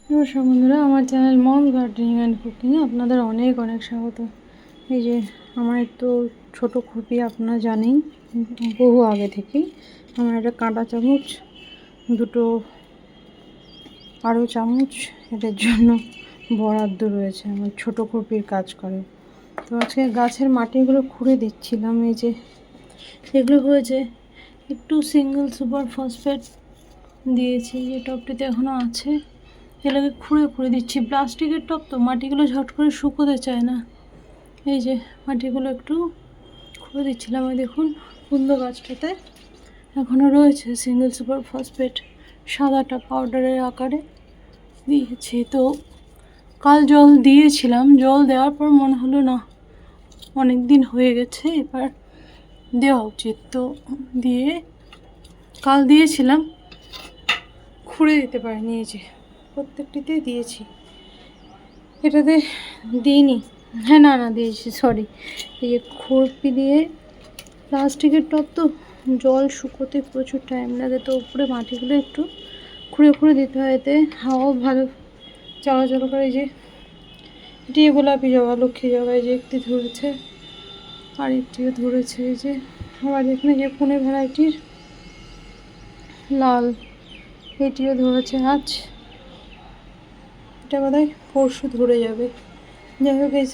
নমস্কার বন্ধুরা, আমার চ্যানেল মমস গার্ডেনিং অ্যান্ড কুকিংয়ে আপনাদের অনেক অনেক স্বাগত। এই যে আমার তো ছোটো খুপি আপনারা জানেন বহু আগে থেকেই। আমার একটা কাঁটা চামচ, দুটো আরও চামচ এদের জন্য বরাদ্দ রয়েছে। আমার ছোটো খুপির কাজ করে। তো আজকে গাছের মাটিগুলো খুঁড়ে দিচ্ছিলাম। এই যে এগুলো হয়েছে, একটু সিঙ্গেল সুপার ফসফেট দিয়েছি, যে টবটিতে এখনও আছে। এগুলোকে খুঁড়ে খুঁড়ে দিচ্ছি। প্লাস্টিকের টব তো মাটিগুলো ঝট করে শুকোতে চায় না। এই যে মাটিগুলো একটু খুঁড়ে দিচ্ছিলাম। ওই দেখুন কুমড়ো গাছটাতে এখনও রয়েছে সিঙ্গেল সুপার ফসফেট, সাদাটা পাউডারের আকারে দিয়েছি। তো কাল জল দিয়েছিলাম, জল দেওয়ার পর মনে হলো না অনেক দিন হয়ে গেছে, এবার দেওয়া উচিত। তো দিয়ে কাল দিয়েছিলাম, খুঁড়ে দিতে পারিনি। এই যে প্রত্যেকটিতে দিয়েছি, এটাতে দিইনি। হ্যাঁ না দিয়েছি, সরি। এই যে খুরপি দিয়ে, প্লাস্টিকের টব তো জল শুকোতে প্রচুর টাইম লাগে, তো উপরে মাটিগুলো একটু খুঁড়ে খুঁড়ে দিতে হয়, এতে হাওয়াও ভালো চলাচল করে। যে এটি গোলাপি জবা, লক্ষ্মী জবা, এই যে একটি ধরেছে আর একটিও ধরেছে। এই যে আবার এখানে যে পুনে ভ্যারাইটির লাল, এটিও ধরেছে। আজ এটা বোধহয় পরশু ধরে যাবে। যাই হোক, এই